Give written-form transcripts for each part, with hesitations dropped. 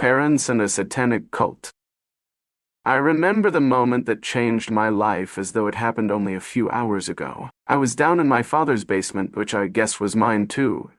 Parents and a Satanic Cult. I remember the moment that changed my life as though it happened only a few hours ago. I was down in my father's basement, which I guess was mine too,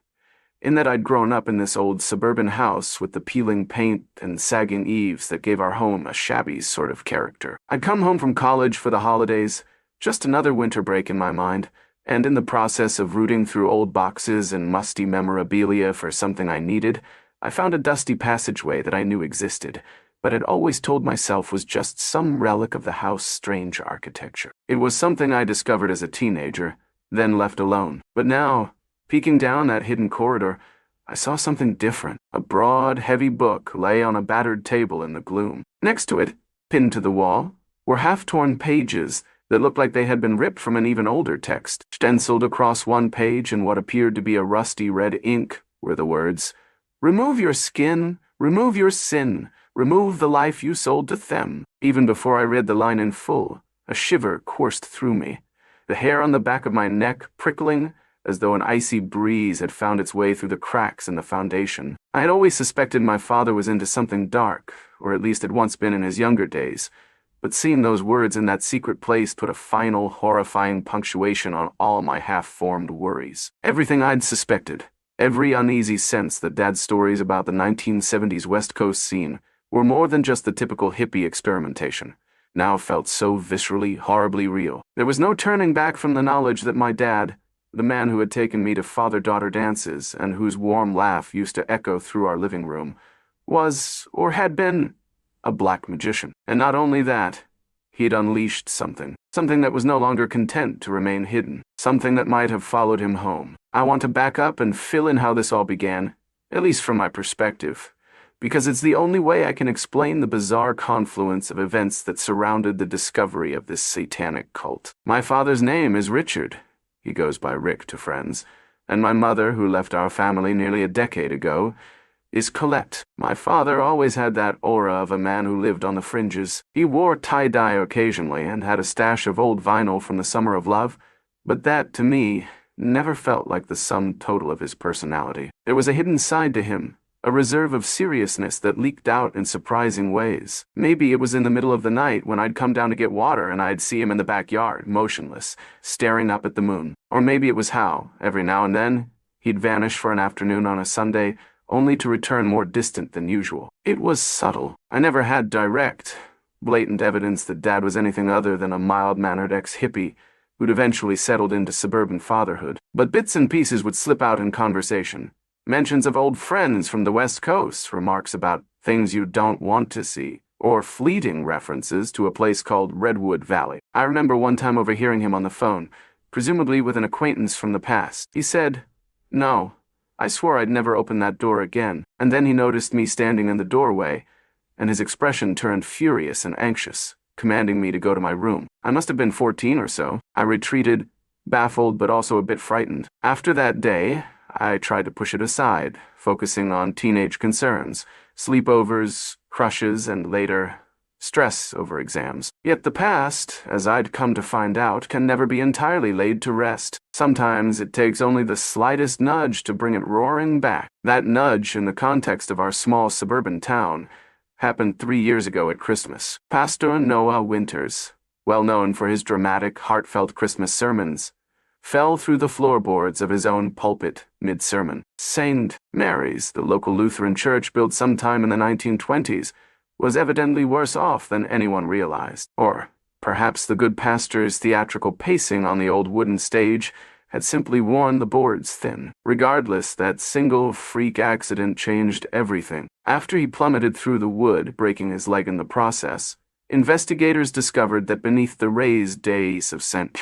in that I'd grown up in this old suburban house with the peeling paint and sagging eaves that gave our home a shabby sort of character. I'd come home from college for the holidays, just another winter break in my mind, and in the process of rooting through old boxes and musty memorabilia for something I needed, I found a dusty passageway that I knew existed, but had always told myself was just some relic of the house's strange architecture. It was something I discovered as a teenager, then left alone. But now, peeking down that hidden corridor, I saw something different. A broad, heavy book lay on a battered table in the gloom. Next to it, pinned to the wall, were half-torn pages that looked like they had been ripped from an even older text. Stenciled across one page in what appeared to be a rusty red ink were the words, "Remove your skin, remove your sin, remove the life you sold to them." Even before I read the line in full, a shiver coursed through me, the hair on the back of my neck prickling as though an icy breeze had found its way through the cracks in the foundation. I had always suspected my father was into something dark, or at least had once been in his younger days, but seeing those words in that secret place put a final, horrifying punctuation on all my half-formed worries. Everything I'd suspected, every uneasy sense that Dad's stories about the 1970s West Coast scene were more than just the typical hippie experimentation, now felt so viscerally, horribly real. There was no turning back from the knowledge that my dad, the man who had taken me to father-daughter dances and whose warm laugh used to echo through our living room, was, or had been, a black magician. And not only that, he'd unleashed something that was no longer content to remain hidden, something that might have followed him home. I want to back up and fill in how this all began, at least from my perspective, because it's the only way I can explain the bizarre confluence of events that surrounded the discovery of this satanic cult. My father's name is Richard. He goes by Rick to friends. And my mother, who left our family nearly a decade ago, is Colette. My father always had that aura of a man who lived on the fringes. He wore tie-dye occasionally and had a stash of old vinyl from the Summer of Love, but that, to me, never felt like the sum total of his personality. There was a hidden side to him, a reserve of seriousness that leaked out in surprising ways. Maybe it was in the middle of the night when I'd come down to get water and I'd see him in the backyard, motionless, staring up at the moon. Or maybe it was how, every now and then, he'd vanish for an afternoon on a Sunday, only to return more distant than usual. It was subtle. I never had direct, blatant evidence that Dad was anything other than a mild-mannered ex-hippie who'd eventually settled into suburban fatherhood. But bits and pieces would slip out in conversation. Mentions of old friends from the West Coast, remarks about things you don't want to see, or fleeting references to a place called Redwood Valley. I remember one time overhearing him on the phone, presumably with an acquaintance from the past. He said, "No, I swore I'd never open that door again." And then he noticed me standing in the doorway, and his expression turned furious and anxious, commanding me to go to my room. I must have been 14 or so. I retreated, baffled but also a bit frightened. After that day, I tried to push it aside, focusing on teenage concerns, sleepovers, crushes, and later, stress over exams. Yet the past, as I'd come to find out, can never be entirely laid to rest. Sometimes it takes only the slightest nudge to bring it roaring back. That nudge, in the context of our small suburban town, happened 3 years ago at Christmas. Pastor Noah Winters, well known for his dramatic, heartfelt Christmas sermons, fell through the floorboards of his own pulpit mid-sermon. St. Mary's, the local Lutheran church built sometime in the 1920s, was evidently worse off than anyone realized. Or perhaps the good pastor's theatrical pacing on the old wooden stage had simply worn the boards thin. Regardless, that single freak accident changed everything. After he plummeted through the wood, breaking his leg in the process, investigators discovered that beneath the raised dais of St.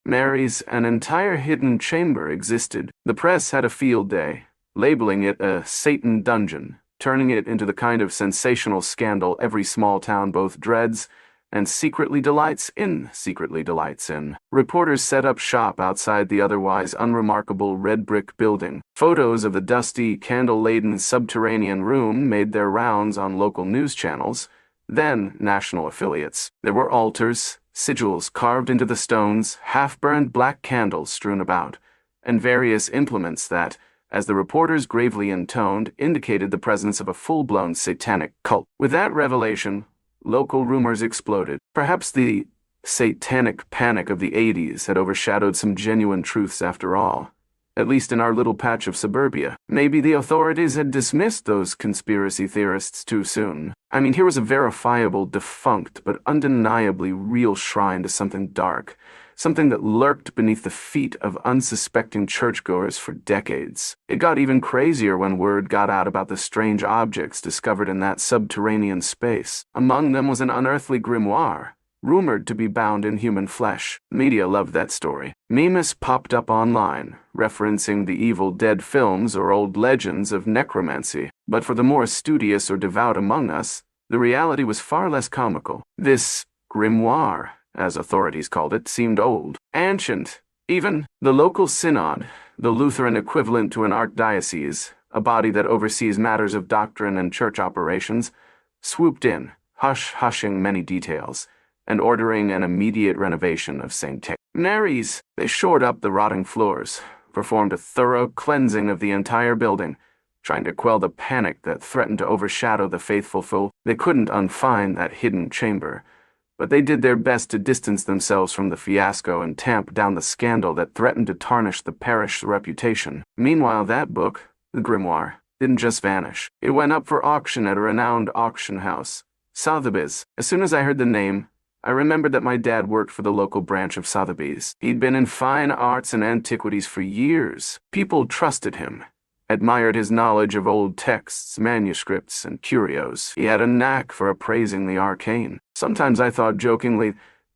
Mary's, an entire hidden chamber existed. The press had a field day, labeling it a Satan dungeon, turning it into the kind of sensational scandal every small town both dreads and secretly delights in. Reporters set up shop outside the otherwise unremarkable red brick building. Photos of the dusty, candle-laden subterranean room made their rounds on local news channels, then national affiliates. There were altars, sigils carved into the stones, half-burned black candles strewn about, and various implements that, as the reporters gravely intoned indicated the presence of a full-blown satanic cult. With that revelation, local rumors exploded. Perhaps the satanic panic of the 80s had overshadowed some genuine truths after all, at least in our little patch of suburbia. Maybe the authorities had dismissed those conspiracy theorists too soon. I mean, here was a verifiable, defunct, but undeniably real shrine to something dark, something that lurked beneath the feet of unsuspecting churchgoers for decades. It got even crazier when word got out about the strange objects discovered in that subterranean space. Among them was an unearthly grimoire, rumored to be bound in human flesh. Media loved that story. Memes popped up online, referencing the Evil Dead films or old legends of necromancy. But for the more studious or devout among us, the reality was far less comical. This grimoire, as authorities called it, seemed old, ancient. Even the local synod, the Lutheran equivalent to an archdiocese, a body that oversees matters of doctrine and church operations, swooped in, hushing many details, and ordering an immediate renovation of St. Mary's. They shored up the rotting floors, performed a thorough cleansing of the entire building, trying to quell the panic that threatened to overshadow the faithful. They couldn't unfind that hidden chamber, but they did their best to distance themselves from the fiasco and tamp down the scandal that threatened to tarnish the parish's reputation. Meanwhile, that book, the grimoire, didn't just vanish. It went up for auction at a renowned auction house, Sotheby's. As soon as I heard the name, I remembered that my dad worked for the local branch of Sotheby's. He'd been in fine arts and antiquities for years. People trusted him, admired his knowledge of old texts, manuscripts, and curios. He had a knack for appraising the arcane. Sometimes I thought jokingly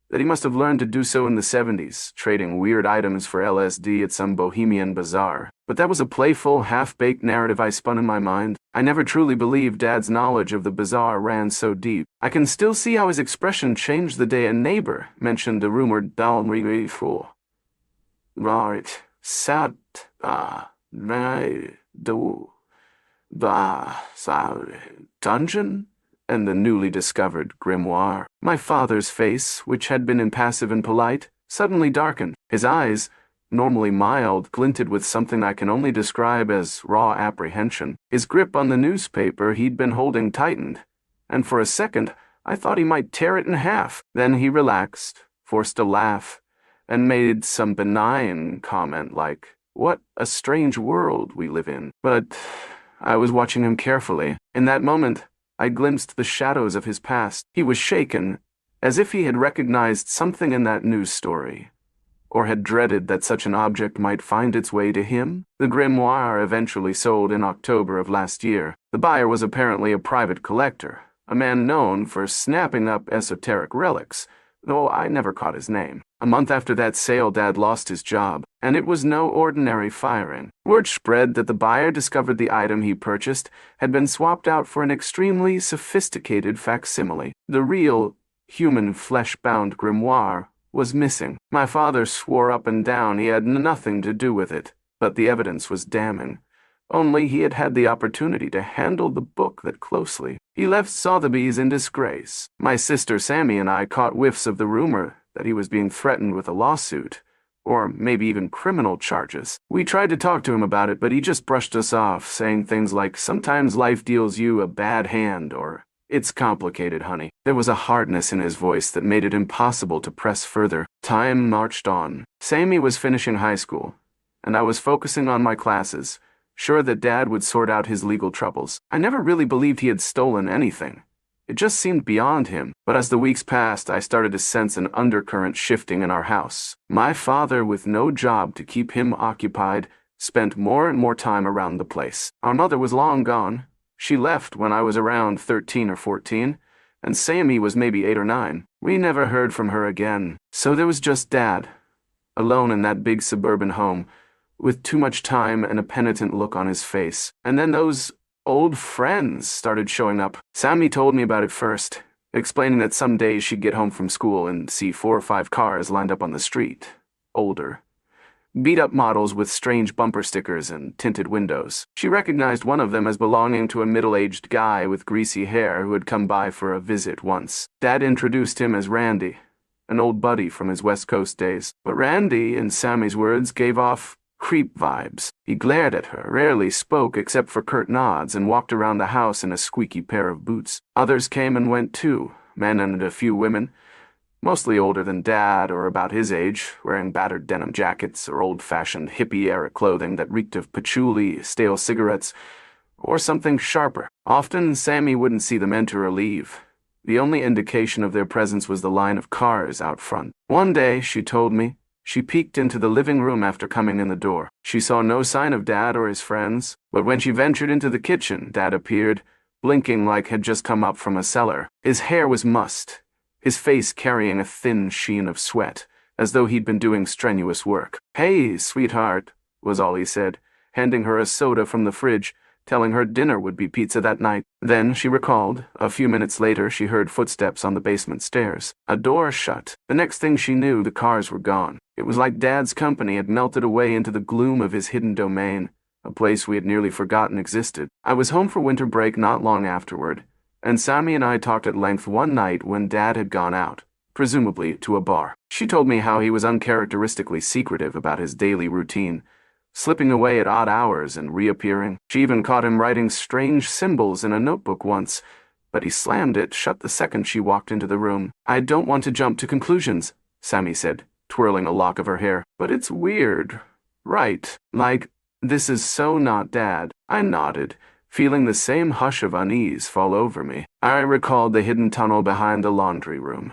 that he must have learned to do so in the 70s, trading weird items for LSD at some bohemian bazaar. But that was a playful, half-baked narrative I spun in my mind. I never truly believed Dad's knowledge of the bazaar ran so deep. I can still see how his expression changed the day a neighbor mentioned the rumored Dalmri fool. Right, sat, dungeon? And the newly discovered grimoire. My father's face, which had been impassive and polite, suddenly darkened. His eyes, normally mild, glinted with something I can only describe as raw apprehension. His grip on the newspaper he'd been holding tightened, and for a second I thought he might tear it in half. Then he relaxed, forced a laugh, and made some benign comment like, "What a strange world we live in." But I was watching him carefully. In that moment, I glimpsed the shadows of his past. He was shaken, as if he had recognized something in that news story, or had dreaded that such an object might find its way to him. The grimoire eventually sold in October of last year. The buyer was apparently a private collector, a man known for snapping up esoteric relics, though I never caught his name. A month after that sale, Dad lost his job, and it was no ordinary firing. Word spread that the buyer discovered the item he purchased had been swapped out for an extremely sophisticated facsimile. The real, human flesh-bound grimoire was missing. My father swore up and down he had nothing to do with it, but the evidence was damning. Only he had had the opportunity to handle the book that closely. He left Sotheby's in disgrace. My sister Sammy and I caught whiffs of the rumor that he was being threatened with a lawsuit, or maybe even criminal charges. We tried to talk to him about it, but he just brushed us off, saying things like, "Sometimes life deals you a bad hand," or "It's complicated, honey." There was a hardness in his voice that made it impossible to press further. Time marched on. Sammy was finishing high school, and I was focusing on my classes, sure that Dad would sort out his legal troubles. I never really believed he had stolen anything. It just seemed beyond him. But as the weeks passed, I started to sense an undercurrent shifting in our house. My father, with no job to keep him occupied, spent more and more time around the place. Our mother was long gone. She left when I was around 13 or 14, and Sammy was maybe 8 or 9. We never heard from her again. So there was just Dad, alone in that big suburban home, with too much time and a penitent look on his face. And then those old friends started showing up. Sammy told me about it first, explaining that some days she'd get home from school and see 4 or 5 cars lined up on the street. Older, beat-up models with strange bumper stickers and tinted windows. She recognized one of them as belonging to a middle-aged guy with greasy hair who had come by for a visit once. Dad introduced him as Randy, an old buddy from his West Coast days. But Randy, in Sammy's words, gave off Creep vibes. He glared at her, rarely spoke except for curt nods, and walked around the house in a squeaky pair of boots. Others came and went too, men and a few women, mostly older than Dad or about his age, wearing battered denim jackets or old-fashioned hippie-era clothing that reeked of patchouli, stale cigarettes, or something sharper. Often, Sammy wouldn't see them enter or leave. The only indication of their presence was the line of cars out front. One day, she told me, she peeked into the living room after coming in the door. She saw no sign of Dad or his friends, but when she ventured into the kitchen, Dad appeared, blinking like had just come up from a cellar. His hair was mussed, his face carrying a thin sheen of sweat, as though he'd been doing strenuous work. "Hey, sweetheart," was all he said, handing her a soda from the fridge, telling her dinner would be pizza that night. Then, she recalled, a few minutes later she heard footsteps on the basement stairs. A door shut. The next thing she knew, the cars were gone. It was like Dad's company had melted away into the gloom of his hidden domain, a place we had nearly forgotten existed. I was home for winter break not long afterward, and Sammy and I talked at length one night when Dad had gone out, presumably to a bar. She told me how he was uncharacteristically secretive about his daily routine, slipping away at odd hours and reappearing. She even caught him writing strange symbols in a notebook once, but he slammed it shut the second she walked into the room. "I don't want to jump to conclusions," Sammy said, twirling a lock of her hair, "but it's weird, right? Like, this is so not Dad." I nodded, feeling the same hush of unease fall over me. I recalled the hidden tunnel behind the laundry room,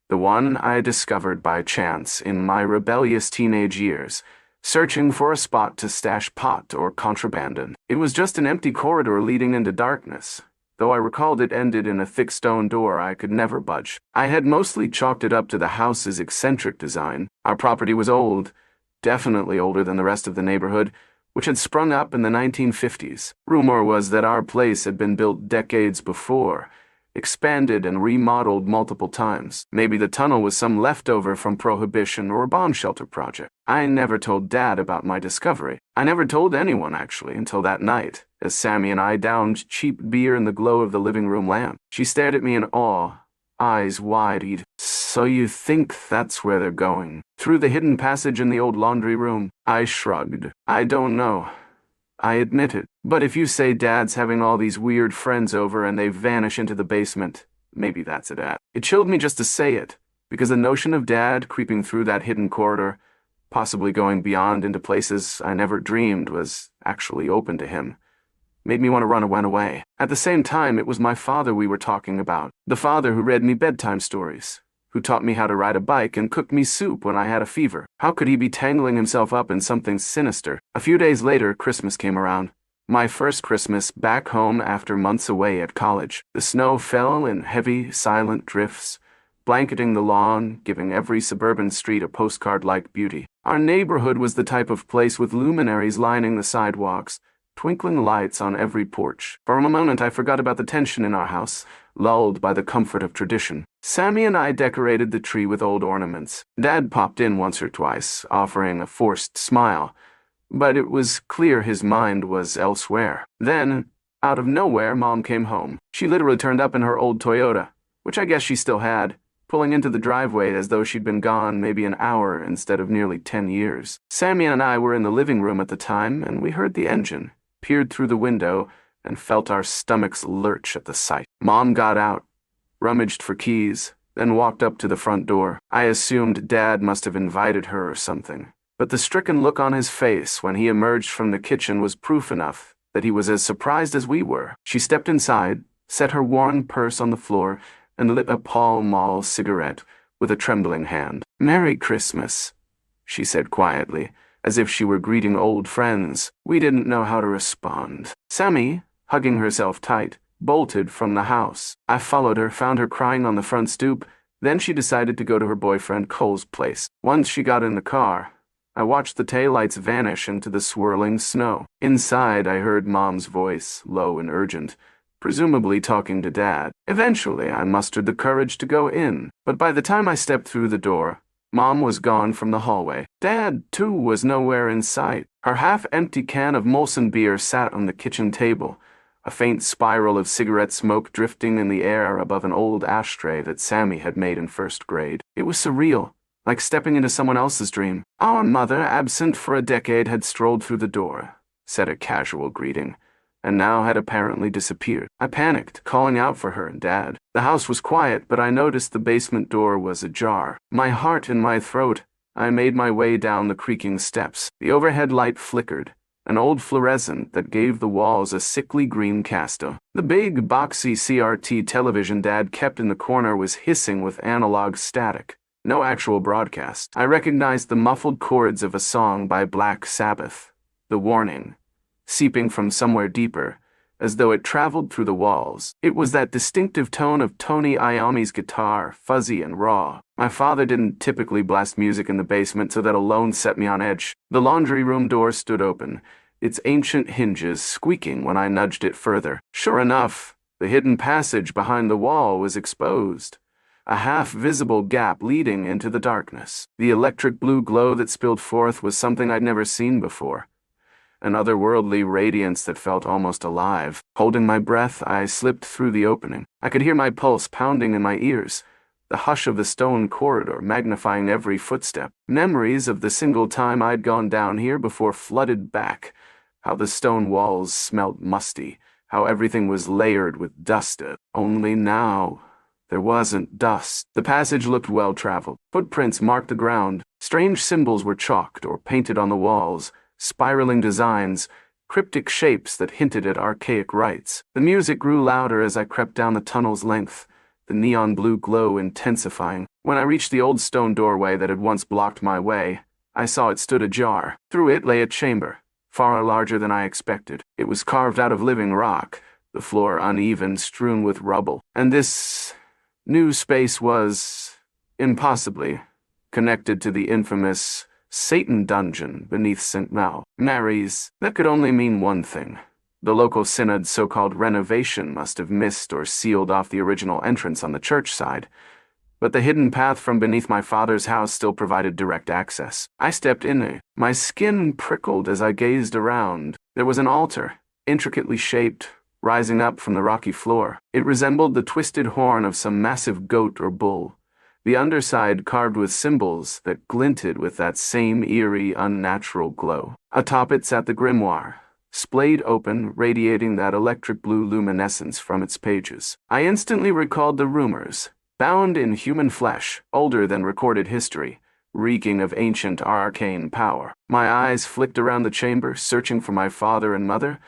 the one I discovered by chance in my rebellious teenage years, searching for a spot to stash pot or contraband in. It was just an empty corridor leading into darkness, though I recalled it ended in a thick stone door I could never budge. I had mostly chalked it up to the house's eccentric design. Our property was old, definitely older than the rest of the neighborhood, which had sprung up in the 1950s. Rumor was that our place had been built decades before, expanded and remodeled multiple times. Maybe the tunnel was some leftover from Prohibition or a bomb shelter project. I never told Dad about my discovery. I never told anyone, actually, until that night, as Sammy and I downed cheap beer in the glow of the living room lamp. She stared at me in awe, eyes wide-eyed. "So you think that's where they're going? Through the hidden passage in the old laundry room?" I shrugged. "I don't know," I admitted. "But if you say Dad's having all these weird friends over and they vanish into the basement, maybe that's it." It chilled me just to say it, because the notion of Dad creeping through that hidden corridor, possibly going beyond into places I never dreamed was actually open to him, made me want to run away. At the same time, it was my father we were talking about, the father who read me bedtime stories, who taught me how to ride a bike and cooked me soup when I had a fever. How could he be tangling himself up in something sinister? A few days later, Christmas came around. My first Christmas back home after months away at college. The snow fell in heavy, silent drifts, blanketing the lawn, giving every suburban street a postcard-like beauty. Our neighborhood was the type of place with luminaries lining the sidewalks, twinkling lights on every porch. For a moment I forgot about the tension in our house, lulled by the comfort of tradition. Sammy and I decorated the tree with old ornaments. Dad popped in once or twice, offering a forced smile, but it was clear his mind was elsewhere. Then, out of nowhere, Mom came home. She literally turned up in her old Toyota, which I guess she still had, pulling into the driveway as though she'd been gone maybe an hour instead of nearly 10 years. Sammy and I were in the living room at the time, and we heard the engine, peered through the window, and felt our stomachs lurch at the sight. Mom got out, rummaged for keys, then walked up to the front door. I assumed Dad must have invited her or something, but the stricken look on his face when he emerged from the kitchen was proof enough that he was as surprised as we were. She stepped inside, set her worn purse on the floor, and lit a Pall Mall cigarette with a trembling hand. "Merry Christmas," she said quietly, as if she were greeting old friends. We didn't know how to respond. Sammy, hugging herself tight, bolted from the house. I followed her, found her crying on the front stoop. Then she decided to go to her boyfriend Cole's place. Once she got in the car, I watched the taillights vanish into the swirling snow. Inside, I heard Mom's voice, low and urgent, presumably talking to Dad. Eventually, I mustered the courage to go in, but by the time I stepped through the door, Mom was gone from the hallway. Dad, too, was nowhere in sight. Her half-empty can of Molson beer sat on the kitchen table, a faint spiral of cigarette smoke drifting in the air above an old ashtray that Sammy had made in first grade. It was surreal, like stepping into someone else's dream. Our mother, absent for a decade, had strolled through the door, said a casual greeting, and now had apparently disappeared. I panicked, calling out for her and Dad. The house was quiet, but I noticed the basement door was ajar. My heart in my throat, I made my way down the creaking steps. The overhead light flickered, an old fluorescent that gave the walls a sickly green cast. The big, boxy CRT television Dad kept in the corner was hissing with analog static. No actual broadcast. I recognized the muffled chords of a song by Black Sabbath, The Warning, seeping from somewhere deeper, as though it traveled through the walls. It was that distinctive tone of Tony Iommi's guitar, fuzzy and raw. My father didn't typically blast music in the basement, so that alone set me on edge. The laundry room door stood open, its ancient hinges squeaking when I nudged it further. Sure enough, the hidden passage behind the wall was exposed, a half-visible gap leading into the darkness. The electric blue glow that spilled forth was something I'd never seen before, an otherworldly radiance that felt almost alive. Holding my breath, I slipped through the opening. I could hear my pulse pounding in my ears, the hush of the stone corridor magnifying every footstep. Memories of the single time I'd gone down here before flooded back, how the stone walls smelt musty, how everything was layered with dust. Only now, there wasn't dust. The passage looked well-traveled. Footprints marked the ground. Strange symbols were chalked or painted on the walls, spiraling designs, cryptic shapes that hinted at archaic rites. The music grew louder as I crept down the tunnel's length, the neon blue glow intensifying. When I reached the old stone doorway that had once blocked my way, I saw it stood ajar. Through it lay a chamber, far larger than I expected. It was carved out of living rock, the floor uneven, strewn with rubble. And this new space was, impossibly, connected to the infamous Satan dungeon beneath St. Mary's. That could only mean one thing. The local synod's so-called renovation must have missed or sealed off the original entrance on the church side, but the hidden path from beneath my father's house still provided direct access. I stepped in. My skin prickled as I gazed around. There was an altar, intricately shaped, rising up from the rocky floor. It resembled the twisted horn of some massive goat or bull, the underside carved with symbols that glinted with that same eerie, unnatural glow. Atop it sat the grimoire, splayed open, radiating that electric blue luminescence from its pages. I instantly recalled the rumors, bound in human flesh, older than recorded history, reeking of ancient arcane power. My eyes flicked around the chamber, searching for my father and mother,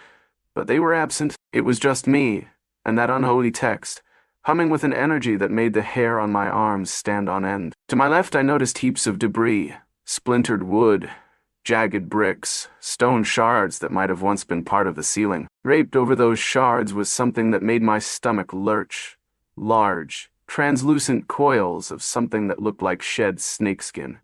but they were absent. It was just me, and that unholy text, humming with an energy that made the hair on my arms stand on end. To my left I noticed heaps of debris, splintered wood, jagged bricks, stone shards that might have once been part of the ceiling. Draped over those shards was something that made my stomach lurch. Large, translucent coils of something that looked like shed snakeskin,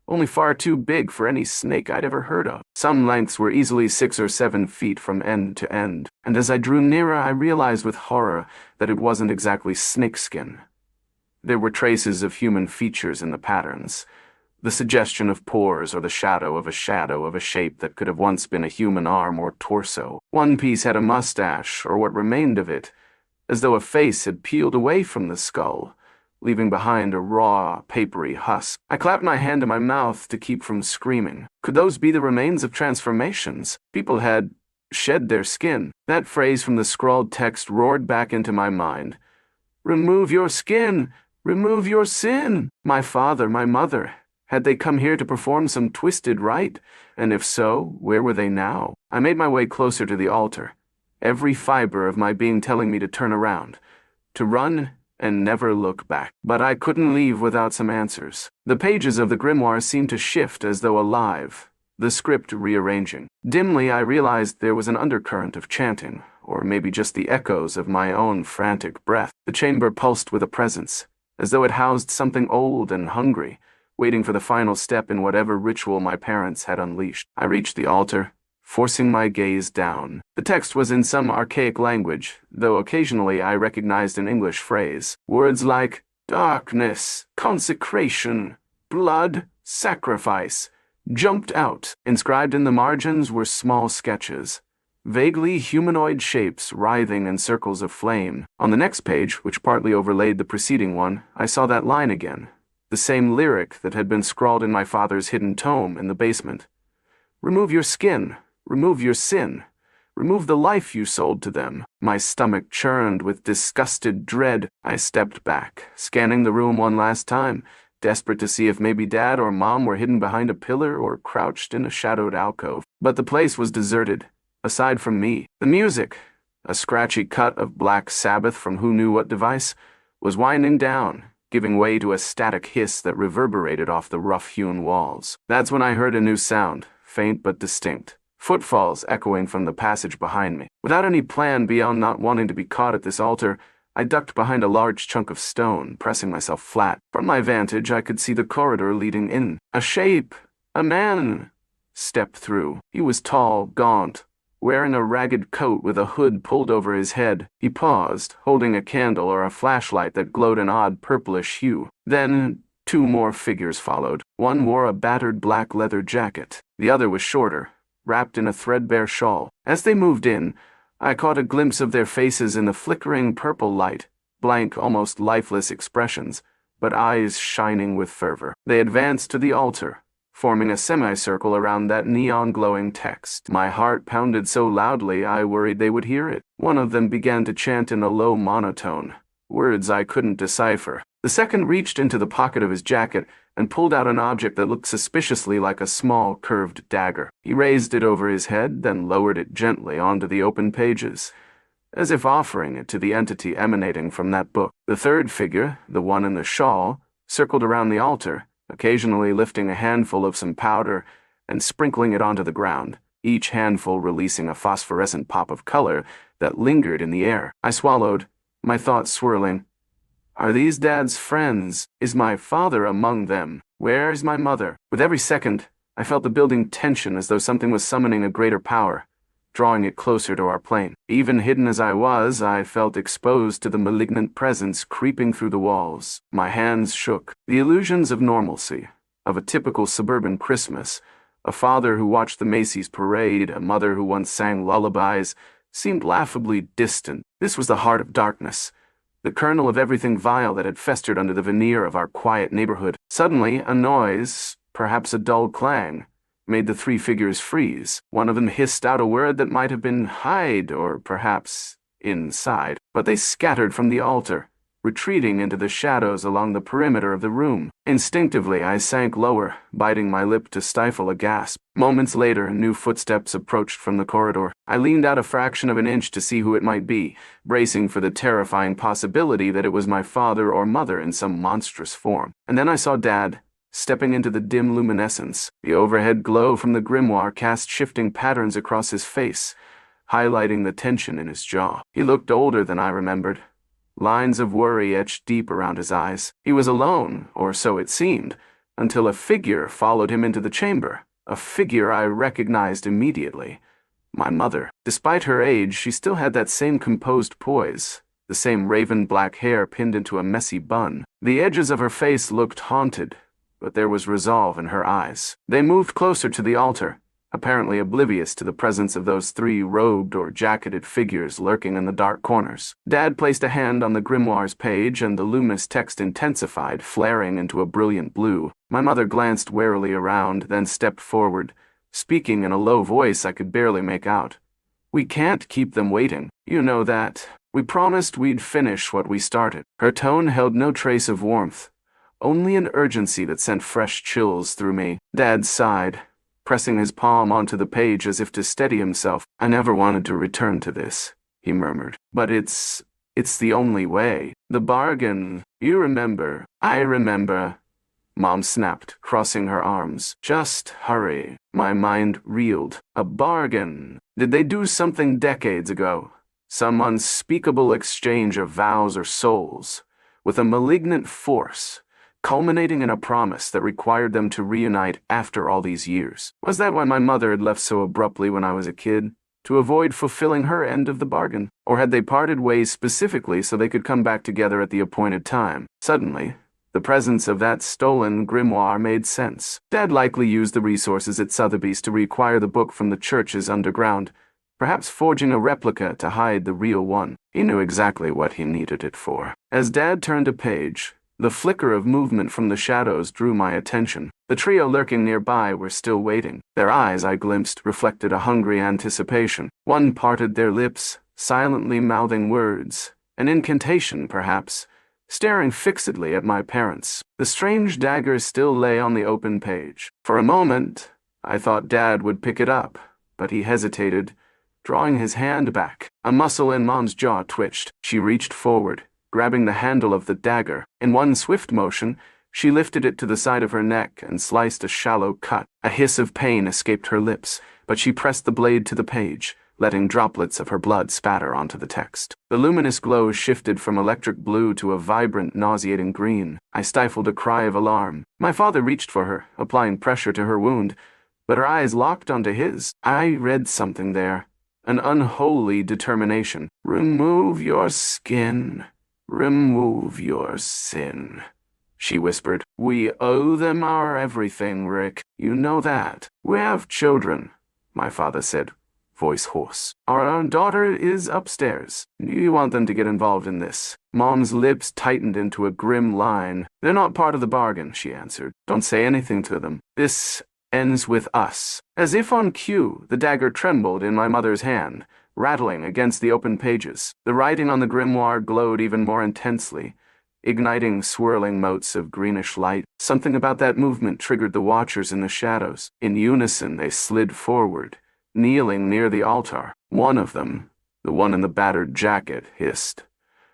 only far too big for any snake I'd ever heard of. Some lengths were easily 6 or 7 feet from end to end, and as I drew nearer I realized with horror that it wasn't exactly snakeskin. There were traces of human features in the patterns, the suggestion of pores or the shadow of a shape that could have once been a human arm or torso. One piece had a mustache, or what remained of it, as though a face had peeled away from the skull, leaving behind a raw, papery husk. I clapped my hand to my mouth to keep from screaming. Could those be the remains of transformations? People had shed their skin. That phrase from the scrawled text roared back into my mind. Remove your skin! Remove your sin! My father, my mother, had they come here to perform some twisted rite? And if so, where were they now? I made my way closer to the altar, every fiber of my being telling me to turn around, to run and never look back. But I couldn't leave without some answers. The pages of the grimoire seemed to shift as though alive, the script rearranging. Dimly I realized there was an undercurrent of chanting, or maybe just the echoes of my own frantic breath. The chamber pulsed with a presence, as though it housed something old and hungry, waiting for the final step in whatever ritual my parents had unleashed. I reached the altar, forcing my gaze down. The text was in some archaic language, though occasionally I recognized an English phrase. Words like darkness, consecration, blood, sacrifice jumped out. Inscribed in the margins were small sketches, vaguely humanoid shapes writhing in circles of flame. On the next page, which partly overlaid the preceding one, I saw that line again, the same lyric that had been scrawled in my father's hidden tome in the basement. "Remove your skin, remove your sin, remove the life you sold to them." My stomach churned with disgusted dread. I stepped back, scanning the room one last time, desperate to see if maybe Dad or Mom were hidden behind a pillar or crouched in a shadowed alcove. But the place was deserted, aside from me. The music, a scratchy cut of Black Sabbath from who knew what device, was winding down, giving way to a static hiss that reverberated off the rough-hewn walls. That's when I heard a new sound, faint but distinct. Footfalls echoing from the passage behind me. Without any plan beyond not wanting to be caught at this altar, I ducked behind a large chunk of stone, pressing myself flat. From my vantage, I could see the corridor leading in. A shape, a man, stepped through. He was tall, gaunt, wearing a ragged coat with a hood pulled over his head. He paused, holding a candle or a flashlight that glowed an odd purplish hue. Then 2 more figures followed. One wore a battered black leather jacket. The other was shorter, wrapped in a threadbare shawl. As they moved in, I caught a glimpse of their faces in the flickering purple light, blank, almost lifeless expressions, but eyes shining with fervor. They advanced to the altar, forming a semicircle around that neon-glowing text. My heart pounded so loudly I worried they would hear it. One of them began to chant in a low monotone, words I couldn't decipher. The second reached into the pocket of his jacket and pulled out an object that looked suspiciously like a small, curved dagger. He raised it over his head, then lowered it gently onto the open pages, as if offering it to the entity emanating from that book. The third figure, the one in the shawl, circled around the altar, occasionally lifting a handful of some powder and sprinkling it onto the ground, each handful releasing a phosphorescent pop of color that lingered in the air. I swallowed, my thoughts swirling. Are these Dad's friends? Is my father among them? Where is my mother? With every second, I felt the building tension as though something was summoning a greater power, drawing it closer to our plane. Even hidden as I was, I felt exposed to the malignant presence creeping through the walls. My hands shook. The illusions of normalcy, of a typical suburban Christmas, a father who watched the Macy's parade, a mother who once sang lullabies, seemed laughably distant. This was the heart of darkness, the kernel of everything vile that had festered under the veneer of our quiet neighborhood. Suddenly, a noise, perhaps a dull clang, made the 3 figures freeze. One of them hissed out a word that might have been hide or perhaps inside, but they scattered from the altar, retreating into the shadows along the perimeter of the room. Instinctively, I sank lower, biting my lip to stifle a gasp. Moments later, new footsteps approached from the corridor. I leaned out a fraction of an inch to see who it might be, bracing for the terrifying possibility that it was my father or mother in some monstrous form. And then I saw Dad, stepping into the dim luminescence. The overhead glow from the grimoire cast shifting patterns across his face, highlighting the tension in his jaw. He looked older than I remembered. Lines of worry etched deep around his eyes. He was alone, or so it seemed, until a figure followed him into the chamber, a figure I recognized immediately. My mother. Despite her age, she still had that same composed poise, the same raven-black hair pinned into a messy bun. The edges of her face looked haunted, but there was resolve in her eyes. They moved closer to the altar, apparently oblivious to the presence of those 3 robed or jacketed figures lurking in the dark corners. Dad placed a hand on the grimoire's page, and the luminous text intensified, flaring into a brilliant blue. My mother glanced warily around, then stepped forward, speaking in a low voice I could barely make out. "We can't keep them waiting. You know that. We promised we'd finish what we started." Her tone held no trace of warmth, only an urgency that sent fresh chills through me. Dad sighed, pressing his palm onto the page as if to steady himself. "I never wanted to return to this," he murmured. "But it's the only way. The bargain. You remember." "I remember," Mom snapped, crossing her arms. "Just hurry." My mind reeled. A bargain. Did they do something decades ago? Some unspeakable exchange of vows or souls, with a malignant force, culminating in a promise that required them to reunite after all these years. Was that why my mother had left so abruptly when I was a kid? To avoid fulfilling her end of the bargain? Or had they parted ways specifically so they could come back together at the appointed time? Suddenly, the presence of that stolen grimoire made sense. Dad likely used the resources at Sotheby's to reacquire the book from the church's underground, perhaps forging a replica to hide the real one. He knew exactly what he needed it for. As Dad turned a page, The flicker of movement from the shadows drew my attention. The trio lurking nearby were still waiting. Their eyes, I glimpsed, reflected a hungry anticipation. One parted their lips, silently mouthing words, an incantation, perhaps, staring fixedly at my parents. The strange dagger still lay on the open page. For a moment, I thought Dad would pick it up, but he hesitated, drawing his hand back. A muscle in Mom's jaw twitched. She reached forward, grabbing the handle of the dagger. In one swift motion, she lifted it to the side of her neck and sliced a shallow cut. A hiss of pain escaped her lips, but she pressed the blade to the page, letting droplets of her blood spatter onto the text. The luminous glow shifted from electric blue to a vibrant, nauseating green. I stifled a cry of alarm. My father reached for her, applying pressure to her wound, but her eyes locked onto his. I read something there, an unholy determination. "Remove your skin. Remove your sin," she whispered. "We owe them our everything, Rick. You know that." "We have children," my father said, voice hoarse. "Our daughter is upstairs. Do you want them to get involved in this?" Mom's lips tightened into a grim line. "They're not part of the bargain," she answered. "Don't say anything to them. This ends with us." As if on cue, the dagger trembled in my mother's hand, rattling against the open pages. The writing on the grimoire glowed even more intensely, igniting swirling motes of greenish light. Something about that movement triggered the watchers in the shadows. In unison, they slid forward, kneeling near the altar. One of them, the one in the battered jacket, hissed,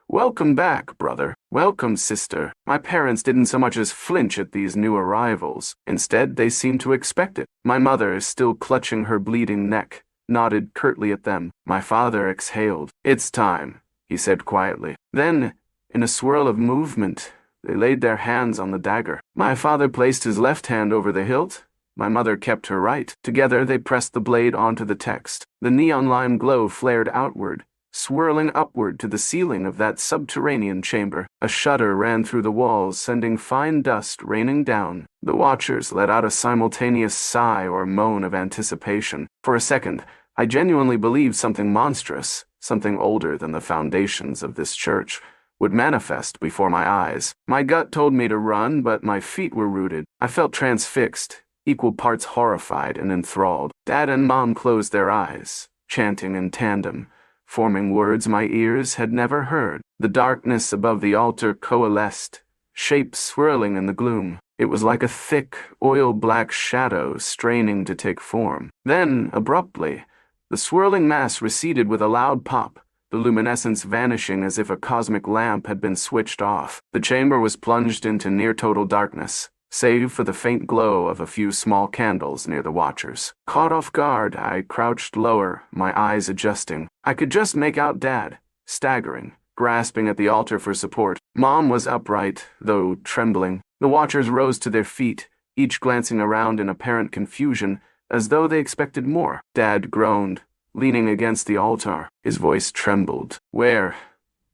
"Welcome back, brother. Welcome, sister." My parents didn't so much as flinch at these new arrivals. Instead, they seemed to expect it. My mother, still clutching her bleeding neck, nodded curtly at them. My father exhaled. "It's time," he said quietly. Then, in a swirl of movement, they laid their hands on the dagger. My father placed his left hand over the hilt. My mother kept her right. Together, they pressed the blade onto the text. The neon lime glow flared outward, swirling upward to the ceiling of that subterranean chamber. A shudder ran through the walls, sending fine dust raining down. The watchers let out a simultaneous sigh or moan of anticipation. For a second, I genuinely believed something monstrous, something older than the foundations of this church, would manifest before my eyes. My gut told me to run, but my feet were rooted. I felt transfixed, equal parts horrified and enthralled. Dad and Mom closed their eyes, chanting in tandem, forming words my ears had never heard. The darkness above the altar coalesced, shapes swirling in the gloom. It was like a thick, oil-black shadow straining to take form. Then, abruptly, the swirling mass receded with a loud pop, the luminescence vanishing as if a cosmic lamp had been switched off. The chamber was plunged into near-total darkness, save for the faint glow of a few small candles near the watchers. Caught off guard, I crouched lower, my eyes adjusting. I could just make out Dad, staggering, grasping at the altar for support. Mom was upright, though trembling. The watchers rose to their feet, each glancing around in apparent confusion, as though they expected more. Dad groaned, leaning against the altar. His voice trembled. Where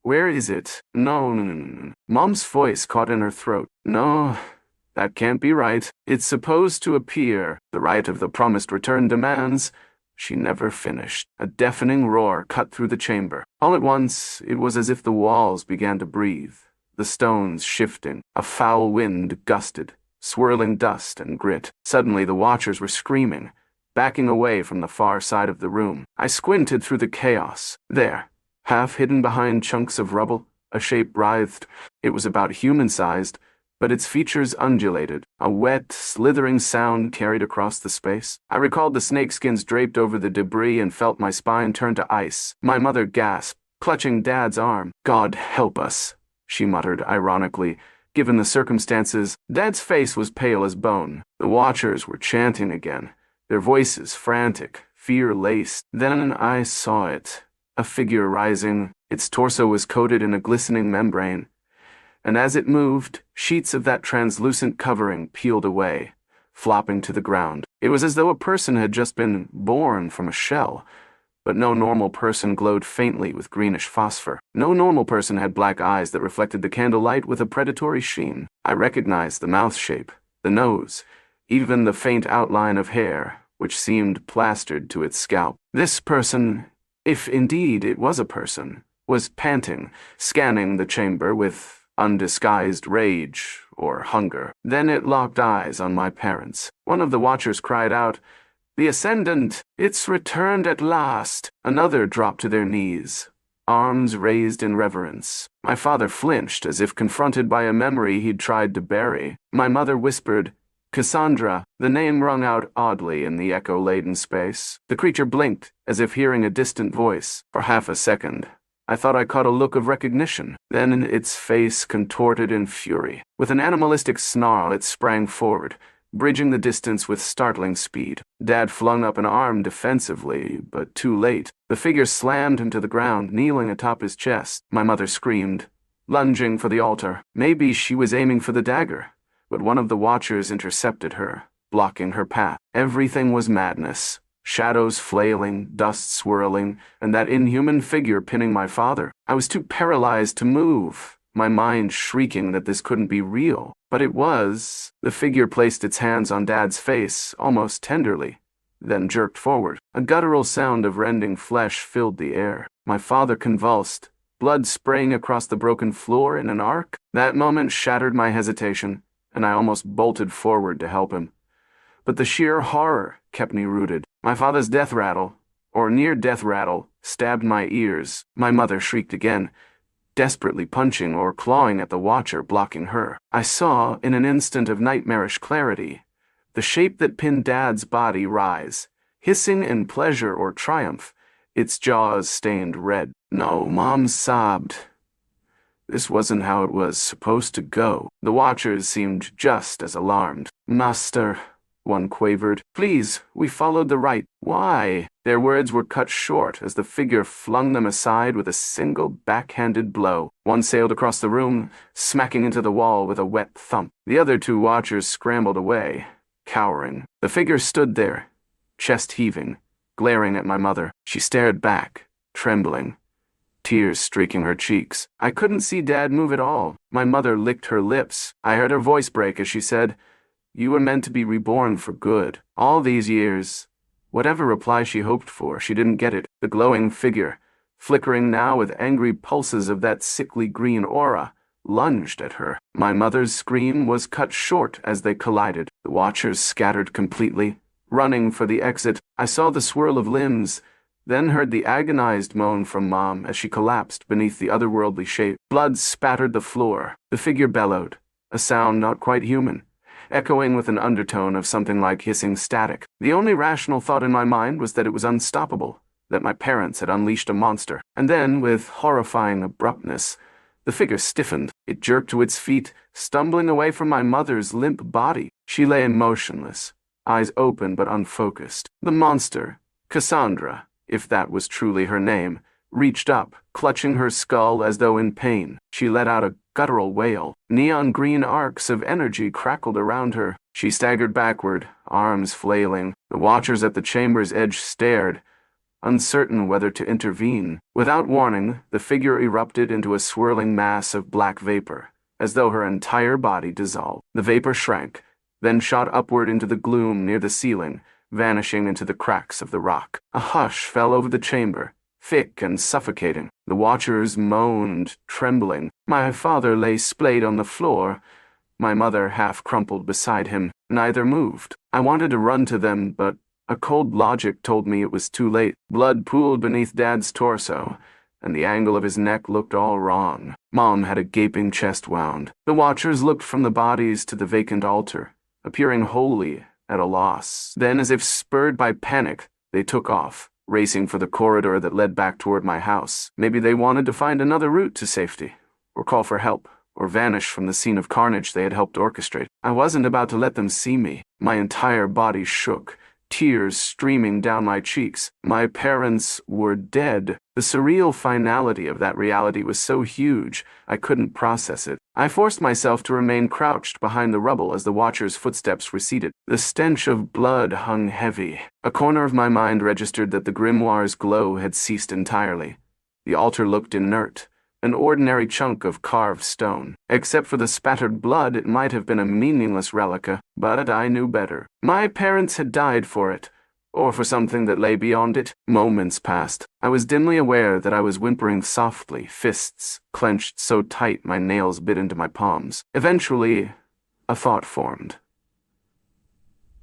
is it? No. Mom's voice caught in her throat. No, that can't be right. It's supposed to appear. The right of the promised return demands. She never finished. A deafening roar cut through the chamber. All at once, it was as if the walls began to breathe, the stones shifting. A foul wind gusted, swirling dust and grit. Suddenly, the watchers were screaming, backing away from the far side of the room. I squinted through the chaos. There, half hidden behind chunks of rubble, a shape writhed. It was about human-sized, but its features undulated. A wet, slithering sound carried across the space. I recalled the snakeskins draped over the debris and felt my spine turn to ice. My mother gasped, clutching Dad's arm. God help us, she muttered ironically. Given the circumstances, Dad's face was pale as bone. The watchers were chanting again, their voices frantic, fear-laced. Then I saw it, a figure rising. Its torso was coated in a glistening membrane, and as it moved, sheets of that translucent covering peeled away, flopping to the ground. It was as though a person had just been born from a shell, but no normal person glowed faintly with greenish phosphor. No normal person had black eyes that reflected the candlelight with a predatory sheen. I recognized the mouth shape, the nose, even the faint outline of hair, which seemed plastered to its scalp. This person, if indeed it was a person, was panting, scanning the chamber with undisguised rage or hunger. Then it locked eyes on my parents. One of the watchers cried out, "The Ascendant! It's returned at last!" Another dropped to their knees, arms raised in reverence. My father flinched as if confronted by a memory he'd tried to bury. My mother whispered, "Cassandra," the name rung out oddly in the echo-laden space. The creature blinked, as if hearing a distant voice. For half a second, I thought I caught a look of recognition. Then its face contorted in fury. With an animalistic snarl, it sprang forward, bridging the distance with startling speed. Dad flung up an arm defensively, but too late. The figure slammed him to the ground, kneeling atop his chest. My mother screamed, lunging for the altar. Maybe she was aiming for the dagger, but one of the watchers intercepted her, blocking her path. Everything was madness. Shadows flailing, dust swirling, and that inhuman figure pinning my father. I was too paralyzed to move, my mind shrieking that this couldn't be real. But it was. The figure placed its hands on Dad's face, almost tenderly, then jerked forward. A guttural sound of rending flesh filled the air. My father convulsed, blood spraying across the broken floor in an arc. That moment shattered my hesitation, and I almost bolted forward to help him. But the sheer horror kept me rooted. My father's death rattle, or near-death rattle, stabbed my ears. My mother shrieked again, desperately punching or clawing at the watcher, blocking her. I saw, in an instant of nightmarish clarity, the shape that pinned Dad's body rise, hissing in pleasure or triumph, its jaws stained red. "No," Mom sobbed. This wasn't how it was supposed to go. The watchers seemed just as alarmed. "Master," one quavered. "Please, we followed the right." "Why?" Their words were cut short as the figure flung them aside with a single backhanded blow. One sailed across the room, smacking into the wall with a wet thump. The other two watchers scrambled away, cowering. The figure stood there, chest heaving, glaring at my mother. She stared back, trembling, tears streaking her cheeks. I couldn't see Dad move at all. My mother licked her lips. I heard her voice break as she said, "You were meant to be reborn for good." All these years, whatever reply she hoped for, she didn't get it. The glowing figure, flickering now with angry pulses of that sickly green aura, lunged at her. My mother's scream was cut short as they collided. The watchers scattered completely, running for the exit. I saw the swirl of limbs, then heard the agonized moan from Mom as she collapsed beneath the otherworldly shape. Blood spattered the floor. The figure bellowed, a sound not quite human, echoing with an undertone of something like hissing static. The only rational thought in my mind was that it was unstoppable, that my parents had unleashed a monster. And then, with horrifying abruptness, the figure stiffened. It jerked to its feet, stumbling away from my mother's limp body. She lay motionless, eyes open but unfocused. The monster, Cassandra, if that was truly her name, reached up, clutching her skull as though in pain. She let out a guttural wail. Neon green arcs of energy crackled around her. She staggered backward, arms flailing. The watchers at the chamber's edge stared, uncertain whether to intervene. Without warning, the figure erupted into a swirling mass of black vapor, as though her entire body dissolved. The vapor shrank, then shot upward into the gloom near the ceiling, vanishing into the cracks of the rock. A hush fell over the chamber, thick and suffocating. The watchers moaned, trembling. My father lay splayed on the floor, my mother half crumpled beside him. Neither moved. I wanted to run to them, but a cold logic told me it was too late. Blood pooled beneath Dad's torso, and the angle of his neck looked all wrong. Mom had a gaping chest wound. The watchers looked from the bodies to the vacant altar, appearing wholly at a loss. Then, as if spurred by panic, they took off, racing for the corridor that led back toward my house. Maybe they wanted to find another route to safety, or call for help, or vanish from the scene of carnage they had helped orchestrate. I wasn't about to let them see me. My entire body shook, tears streaming down my cheeks. My parents were dead. The surreal finality of that reality was so huge, I couldn't process it. I forced myself to remain crouched behind the rubble as the watcher's footsteps receded. The stench of blood hung heavy. A corner of my mind registered that the grimoire's glow had ceased entirely. The altar looked inert, an ordinary chunk of carved stone. Except for the spattered blood, it might have been a meaningless relic, but I knew better. My parents had died for it, or for something that lay beyond it. Moments passed. I was dimly aware that I was whimpering softly, fists clenched so tight my nails bit into my palms. Eventually, a thought formed.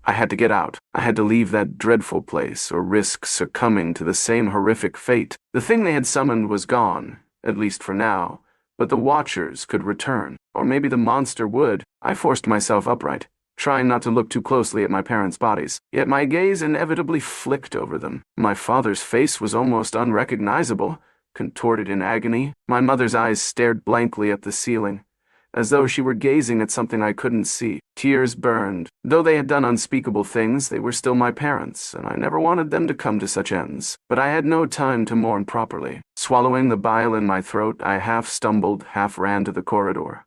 I had to get out. I had to leave that dreadful place or risk succumbing to the same horrific fate. The thing they had summoned was gone, at least for now, but the Watchers could return, or maybe the monster would. I forced myself upright, trying not to look too closely at my parents' bodies, yet my gaze inevitably flicked over them. My father's face was almost unrecognizable, contorted in agony. My mother's eyes stared blankly at the ceiling, as though she were gazing at something I couldn't see. Tears burned. Though they had done unspeakable things, they were still my parents, and I never wanted them to come to such ends. But I had no time to mourn properly. Swallowing the bile in my throat, I half stumbled, half ran to the corridor,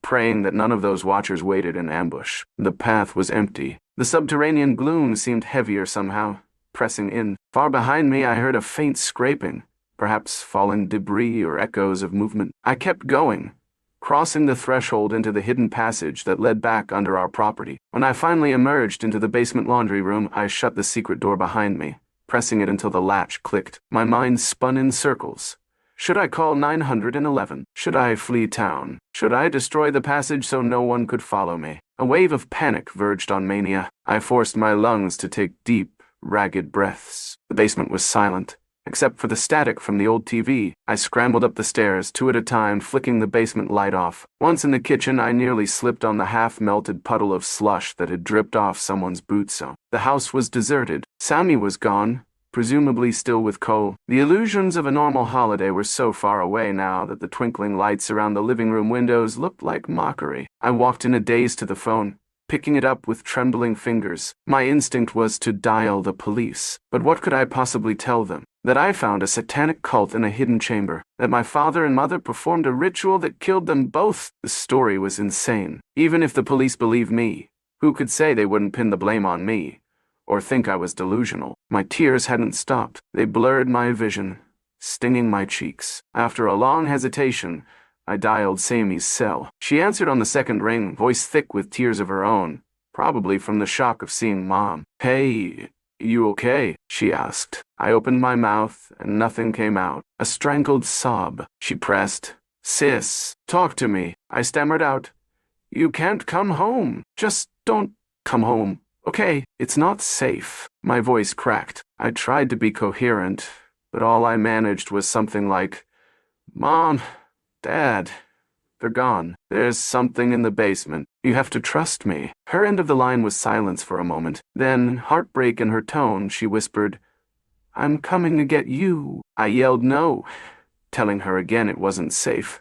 praying that none of those Watchers waited in ambush. The path was empty. The subterranean gloom seemed heavier somehow, pressing in. Far behind me I heard a faint scraping, perhaps falling debris or echoes of movement. I kept going, crossing the threshold into the hidden passage that led back under our property. When I finally emerged into the basement laundry room, I shut the secret door behind me, pressing it until the latch clicked. My mind spun in circles. Should I call 911? Should I flee town? Should I destroy the passage so no one could follow me? A wave of panic verged on mania. I forced my lungs to take deep, ragged breaths. The basement was silent, except for the static from the old TV. I scrambled up the stairs, two at a time, flicking the basement light off. Once in the kitchen, I nearly slipped on the half-melted puddle of slush that had dripped off someone's boot zone. The house was deserted. Sammy was gone, presumably still with Cole. The illusions of a normal holiday were so far away now that the twinkling lights around the living room windows looked like mockery. I walked in a daze to the phone, picking it up with trembling fingers. My instinct was to dial the police. But what could I possibly tell them? That I found a satanic cult in a hidden chamber, that my father and mother performed a ritual that killed them both. The story was insane. Even if the police believed me, who could say they wouldn't pin the blame on me, or think I was delusional? My tears hadn't stopped. They blurred my vision, stinging my cheeks. After a long hesitation, I dialed Sammy's cell. She answered on the second ring, voice thick with tears of her own, probably from the shock of seeing Mom. "Hey, you okay?" she asked. I opened my mouth, and nothing came out. A strangled sob. She pressed. "Sis, talk to me." I stammered out. "You can't come home. Just don't come home, okay? It's not safe." My voice cracked. I tried to be coherent, but all I managed was something like, "Mom, Dad, they're gone. There's something in the basement. You have to trust me." Her end of the line was silence for a moment. Then, heartbreak in her tone, she whispered, "I'm coming to get you." I yelled no, telling her again it wasn't safe,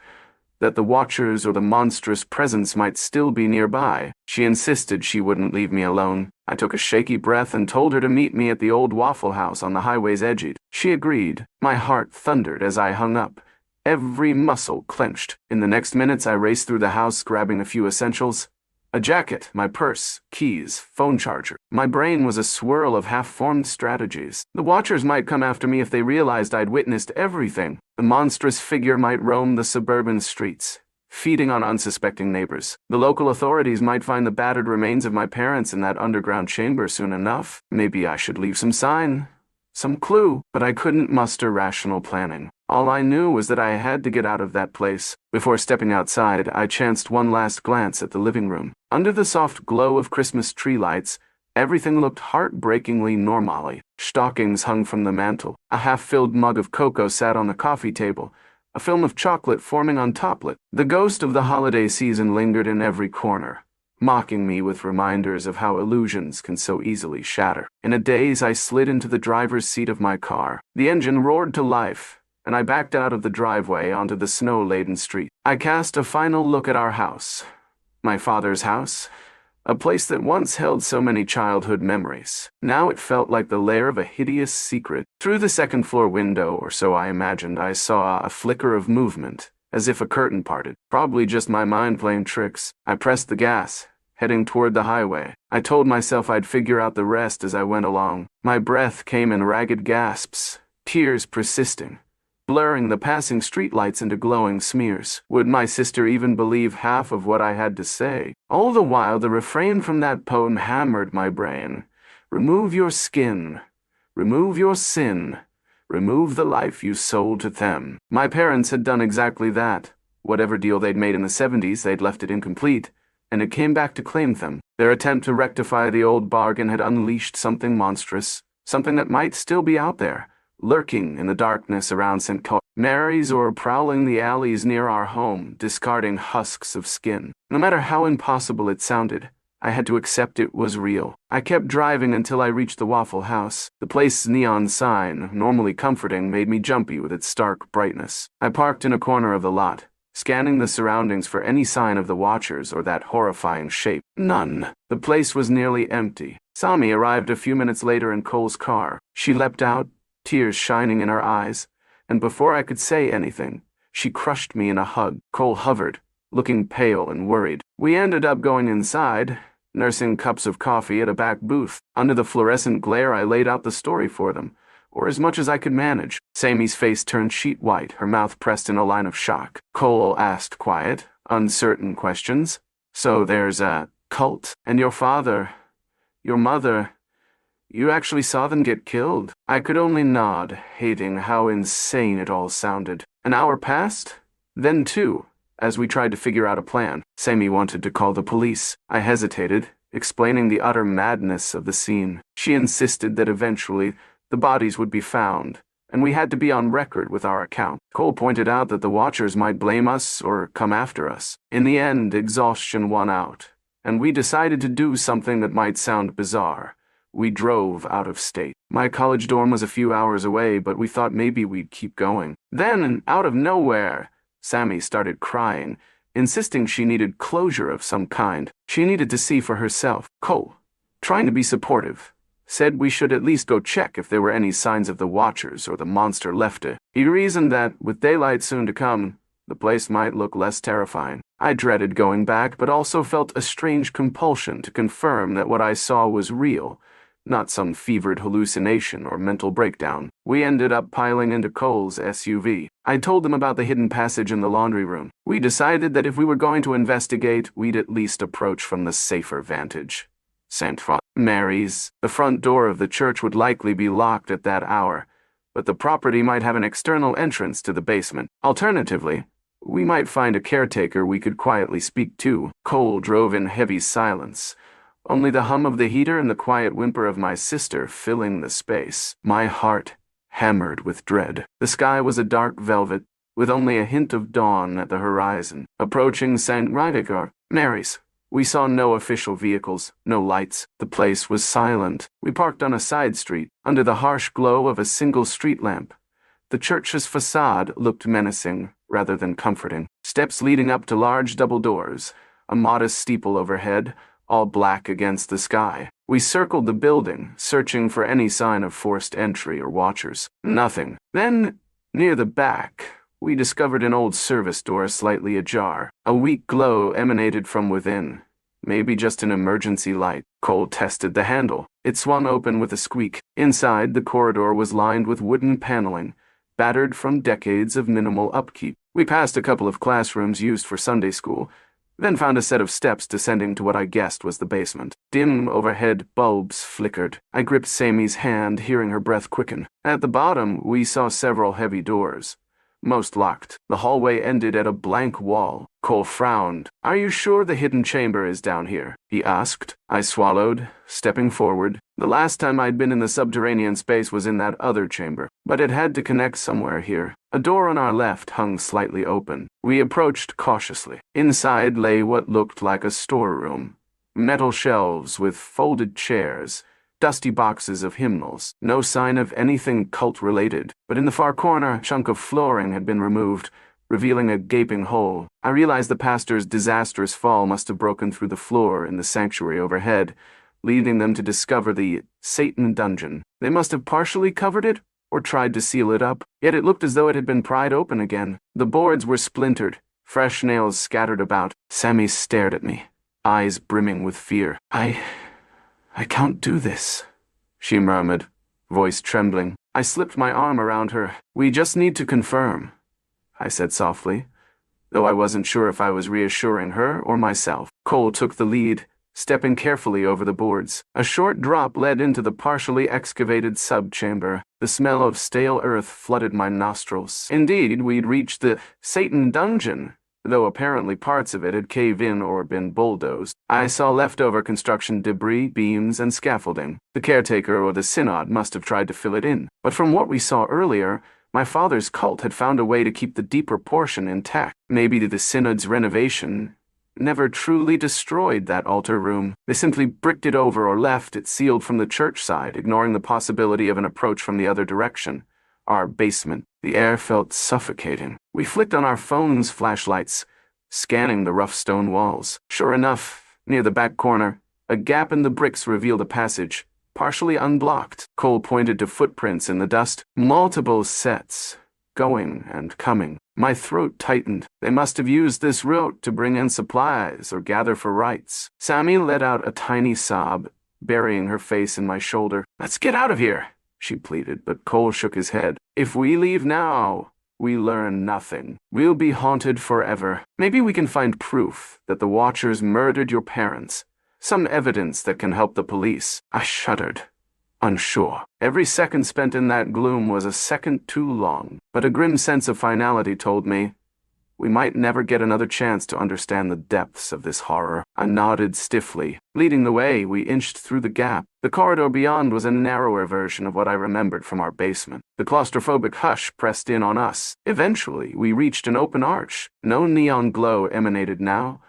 that the Watchers or the monstrous presence might still be nearby. She insisted she wouldn't leave me alone. I took a shaky breath and told her to meet me at the old Waffle House on the highway's edge. She agreed. My heart thundered as I hung up, every muscle clenched. In the next minutes, I raced through the house, grabbing a few essentials. A jacket, my purse, keys, phone charger. My brain was a swirl of half-formed strategies. The Watchers might come after me if they realized I'd witnessed everything. The monstrous figure might roam the suburban streets, feeding on unsuspecting neighbors. The local authorities might find the battered remains of my parents in that underground chamber soon enough. Maybe I should leave some sign, some clue, but I couldn't muster rational planning. All I knew was that I had to get out of that place. Before stepping outside, I chanced one last glance at the living room. Under the soft glow of Christmas tree lights, everything looked heartbreakingly normally. Stockings hung from the mantel. A half-filled mug of cocoa sat on the coffee table, a film of chocolate forming on toplet. The ghost of the holiday season lingered in every corner, mocking me with reminders of how illusions can so easily shatter. In a daze, I slid into the driver's seat of my car. The engine roared to life, and I backed out of the driveway onto the snow-laden street. I cast a final look at our house. My father's house, a place that once held so many childhood memories. Now it felt like the lair of a hideous secret. Through the second-floor window, or so I imagined, I saw a flicker of movement, as if a curtain parted. Probably just my mind playing tricks. I pressed the gas, heading toward the highway. I told myself I'd figure out the rest as I went along. My breath came in ragged gasps, tears persisting, blurring the passing streetlights into glowing smears. Would my sister even believe half of what I had to say? All the while, the refrain from that poem hammered my brain, Remove your skin. Remove your sin. Remove the life you sold to them. My parents had done exactly that. Whatever deal they'd made in the 70s, they'd left it incomplete, and it came back to claim them. Their attempt to rectify the old bargain had unleashed something monstrous, something that might still be out there, lurking in the darkness around St. Mary's or prowling the alleys near our home, discarding husks of skin. No matter how impossible it sounded, I had to accept it was real. I kept driving until I reached the Waffle House. The place's neon sign, normally comforting, made me jumpy with its stark brightness. I parked in a corner of the lot, scanning the surroundings for any sign of the Watchers or that horrifying shape. None. The place was nearly empty. Sami arrived a few minutes later in Cole's car. She leapt out, tears shining in her eyes, and before I could say anything, she crushed me in a hug. Cole hovered, looking pale and worried. We ended up going inside, nursing cups of coffee at a back booth. Under the fluorescent glare, I laid out the story for them, or as much as I could manage. Sami's face turned sheet white, her mouth pressed in a line of shock. Cole asked quiet, uncertain questions. So there's a cult, and your father, your mother, you actually saw them get killed? I could only nod, hating how insane it all sounded. An hour passed, then two, as we tried to figure out a plan. Sami wanted to call the police. I hesitated, explaining the utter madness of the scene. She insisted that eventually the bodies would be found, and we had to be on record with our account. Cole pointed out that the Watchers might blame us or come after us. In the end, exhaustion won out, and we decided to do something that might sound bizarre. We drove out of state. My college dorm was a few hours away, but we thought maybe we'd keep going. Then, out of nowhere, Sami started crying, insisting she needed closure of some kind. She needed to see for herself. Cole, trying to be supportive, said we should at least go check if there were any signs of the Watchers or the monster left it. He reasoned that, with daylight soon to come, the place might look less terrifying. I dreaded going back, but also felt a strange compulsion to confirm that what I saw was real, not some fevered hallucination or mental breakdown. We ended up piling into Cole's SUV. I told them about the hidden passage in the laundry room. We decided that if we were going to investigate, we'd at least approach from the safer vantage. St. Mary's. The front door of the church would likely be locked at that hour, but the property might have an external entrance to the basement. Alternatively, we might find a caretaker we could quietly speak to. Cole drove in heavy silence, only the hum of the heater and the quiet whimper of my sister filling the space. My heart hammered with dread. The sky was a dark velvet, with only a hint of dawn at the horizon. Approaching St. Mary's, we saw no official vehicles, no lights. The place was silent. We parked on a side street, under the harsh glow of a single street lamp. The church's facade looked menacing, rather than comforting. Steps leading up to large double doors, a modest steeple overhead, all black against the sky. We circled the building, searching for any sign of forced entry or Watchers. Nothing. Then, near the back, we discovered an old service door slightly ajar. A weak glow emanated from within. Maybe just an emergency light. Cole tested the handle. It swung open with a squeak. Inside, the corridor was lined with wooden paneling, battered from decades of minimal upkeep. We passed a couple of classrooms used for Sunday school, then found a set of steps descending to what I guessed was the basement. Dim overhead bulbs flickered. I gripped Sami's hand, hearing her breath quicken. At the bottom, we saw several heavy doors, most locked. The hallway ended at a blank wall. Cole frowned. "Are you sure the hidden chamber is down here?" he asked. I swallowed, stepping forward. The last time I'd been in the subterranean space was in that other chamber, but it had to connect somewhere here. A door on our left hung slightly open. We approached cautiously. Inside lay what looked like a storeroom. Metal shelves with folded chairs, dusty boxes of hymnals. No sign of anything cult-related, but in the far corner, a chunk of flooring had been removed, revealing a gaping hole. I realized the pastor's disastrous fall must have broken through the floor in the sanctuary overhead, leading them to discover the Satan dungeon. They must have partially covered it, or tried to seal it up, yet it looked as though it had been pried open again. The boards were splintered, fresh nails scattered about. Sami stared at me, eyes brimming with fear. I can't do this," she murmured, voice trembling. I slipped my arm around her. "We just need to confirm," I said softly, though I wasn't sure if I was reassuring her or myself. Cole took the lead, stepping carefully over the boards. A short drop led into the partially excavated subchamber. The smell of stale earth flooded my nostrils. Indeed, we'd reached the Satan dungeon, though apparently parts of it had caved in or been bulldozed. I saw leftover construction debris, beams, and scaffolding. The caretaker or the synod must have tried to fill it in. But from what we saw earlier, my father's cult had found a way to keep the deeper portion intact. Maybe the synod's renovation never truly destroyed that altar room. They simply bricked it over or left it sealed from the church side, ignoring the possibility of an approach from the other direction. Our basement. The air felt suffocating. We flicked on our phones' flashlights, scanning the rough stone walls. Sure enough, near the back corner, a gap in the bricks revealed a passage, partially unblocked. Cole pointed to footprints in the dust. Multiple sets, going and coming. My throat tightened. They must have used this route to bring in supplies or gather for rites. Sammy let out a tiny sob, burying her face in my shoulder. "Let's get out of here," she pleaded, but Cole shook his head. "If we leave now, we learn nothing. We'll be haunted forever. Maybe we can find proof that the Watchers murdered your parents. Some evidence that can help the police." I shuddered, unsure. Every second spent in that gloom was a second too long, but a grim sense of finality told me we might never get another chance to understand the depths of this horror. I nodded stiffly. Leading the way, we inched through the gap. The corridor beyond was a narrower version of what I remembered from our basement. The claustrophobic hush pressed in on us. Eventually, we reached an open arch. No neon glow emanated now,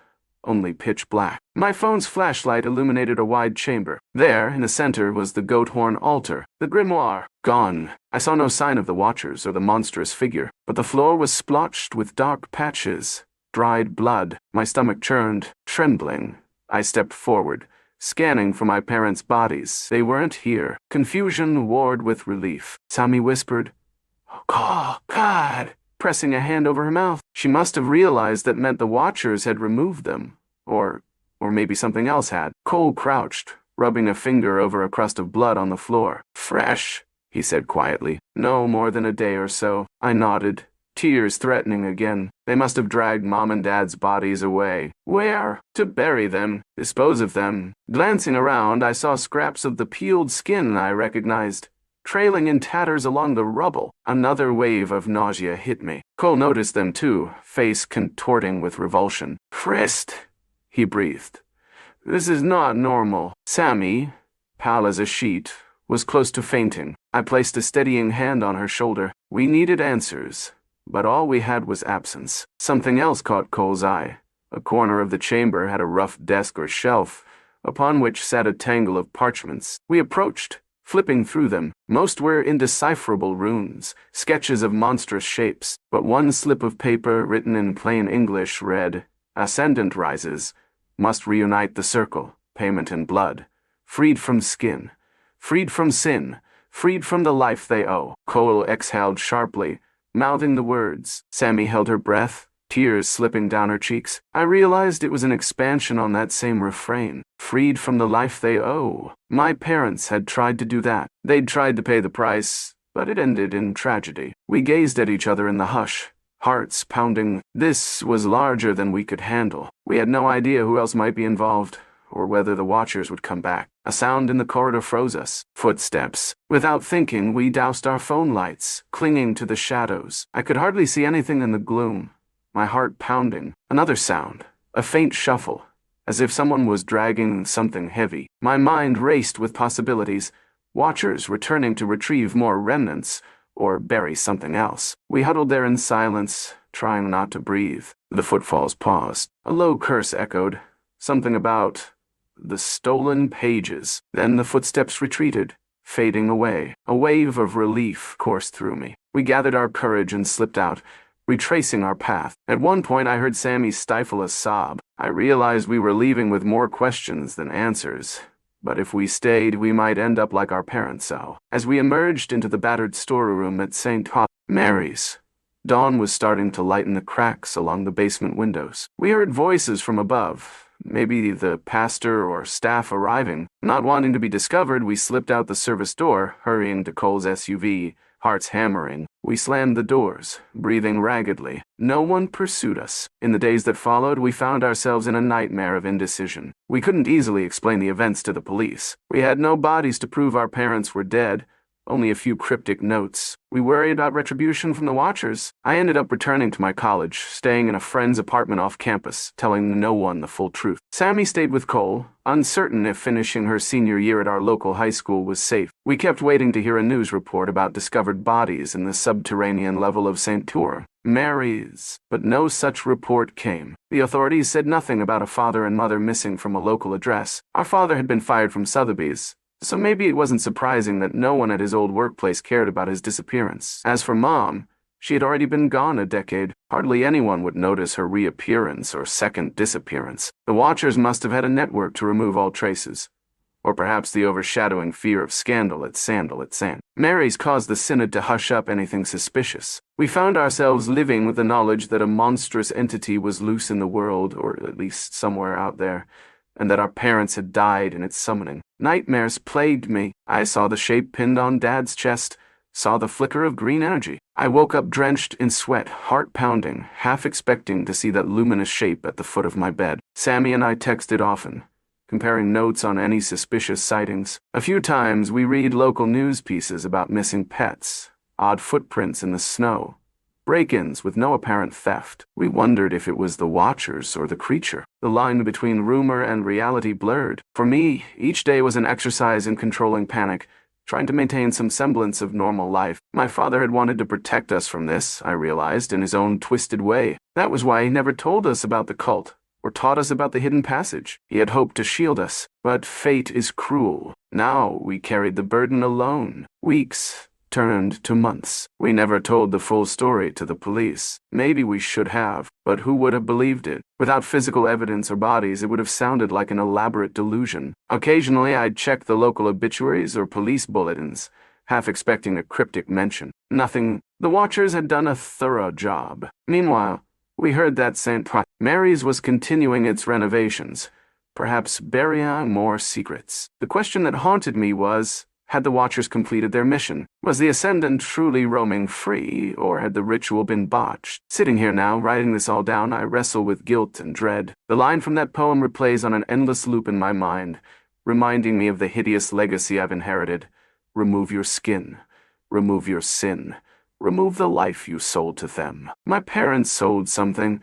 only pitch black. My phone's flashlight illuminated a wide chamber. There, in the center, was the goat horn altar. The grimoire, gone. I saw no sign of the Watchers or the monstrous figure, but the floor was splotched with dark patches, dried blood. My stomach churned. Trembling, I stepped forward, scanning for my parents' bodies. They weren't here. Confusion warred with relief. Sammy whispered, "Oh, God," pressing a hand over her mouth. She must have realized that meant the Watchers had removed them. Or maybe something else had. Cole crouched, rubbing a finger over a crust of blood on the floor. "Fresh," he said quietly. "No more than a day or so." I nodded, tears threatening again. They must have dragged Mom and Dad's bodies away. Where? To bury them, dispose of them. Glancing around, I saw scraps of the peeled skin I recognized, trailing in tatters along the rubble. Another wave of nausea hit me. Cole noticed them too, face contorting with revulsion. "Christ," he breathed. "This is not normal." Sammy, pale as a sheet, was close to fainting. I placed a steadying hand on her shoulder. We needed answers, but all we had was absence. Something else caught Cole's eye. A corner of the chamber had a rough desk or shelf, upon which sat a tangle of parchments. We approached, flipping through them. Most were indecipherable runes, sketches of monstrous shapes, but one slip of paper written in plain English read, "Ascendant rises, must reunite the circle, payment in blood, freed from skin, freed from sin, freed from the life they owe." Cole exhaled sharply, mouthing the words. Sammy held her breath, tears slipping down her cheeks. I realized it was an expansion on that same refrain. Freed from the life they owe. My parents had tried to do that. They'd tried to pay the price, but it ended in tragedy. We gazed at each other in the hush, hearts pounding. This was larger than we could handle. We had no idea who else might be involved, or whether the Watchers would come back. A sound in the corridor froze us. Footsteps. Without thinking, we doused our phone lights, clinging to the shadows. I could hardly see anything in the gloom, my heart pounding. Another sound, a faint shuffle, as if someone was dragging something heavy. My mind raced with possibilities. Watchers returning to retrieve more remnants, or bury something else. We huddled there in silence, trying not to breathe. The footfalls paused. A low curse echoed, something about the stolen pages. Then the footsteps retreated, fading away. A wave of relief coursed through me. We gathered our courage and slipped out, retracing our path. At one point I heard Sammy stifle a sob. I realized we were leaving with more questions than answers. But if we stayed, we might end up like our parents so. As we emerged into the battered storeroom at St. Mary's, dawn was starting to lighten the cracks along the basement windows. We heard voices from above, maybe the pastor or staff arriving. Not wanting to be discovered, we slipped out the service door, hurrying to Cole's SUV, hearts hammering. We slammed the doors, breathing raggedly. No one pursued us. In the days that followed, we found ourselves in a nightmare of indecision. We couldn't easily explain the events to the police. We had no bodies to prove our parents were dead, only a few cryptic notes. We worried about retribution from the Watchers. I ended up returning to my college, staying in a friend's apartment off campus, telling no one the full truth. Sammy stayed with Cole, uncertain if finishing her senior year at our local high school was safe. We kept waiting to hear a news report about discovered bodies in the subterranean level of St. Tour. Mary's. But no such report came. The authorities said nothing about a father and mother missing from a local address. Our father had been fired from Sotheby's, so maybe it wasn't surprising that no one at his old workplace cared about his disappearance. As for Mom, she had already been gone a decade. Hardly anyone would notice her reappearance or second disappearance. The Watchers must have had a network to remove all traces. Or perhaps the overshadowing fear of scandal at Sandal. Mary's caused the Synod to hush up anything suspicious. We found ourselves living with the knowledge that a monstrous entity was loose in the world, or at least somewhere out there, and that our parents had died in its summoning. Nightmares plagued me. I saw the shape pinned on Dad's chest, saw the flicker of green energy. I woke up drenched in sweat, heart pounding, half expecting to see that luminous shape at the foot of my bed. Sammy and I texted often, comparing notes on any suspicious sightings. A few times we read local news pieces about missing pets, odd footprints in the snow, break-ins with no apparent theft. We wondered if it was the Watchers or the creature. The line between rumor and reality blurred. For me, each day was an exercise in controlling panic, trying to maintain some semblance of normal life. My father had wanted to protect us from this, I realized, in his own twisted way. That was why he never told us about the cult, or taught us about the hidden passage. He had hoped to shield us, but fate is cruel. Now we carried the burden alone. Weeks turned to months. We never told the full story to the police. Maybe we should have, but who would have believed it? Without physical evidence or bodies, it would have sounded like an elaborate delusion. Occasionally, I'd check the local obituaries or police bulletins, half expecting a cryptic mention. Nothing. The Watchers had done a thorough job. Meanwhile, we heard that Mary's was continuing its renovations, perhaps burying more secrets. The question that haunted me was, had the Watchers completed their mission? Was the Ascendant truly roaming free, or had the ritual been botched? Sitting here now, writing this all down, I wrestle with guilt and dread. The line from that poem replays on an endless loop in my mind, reminding me of the hideous legacy I've inherited. Remove your skin. Remove your sin. Remove the life you sold to them. My parents sold something.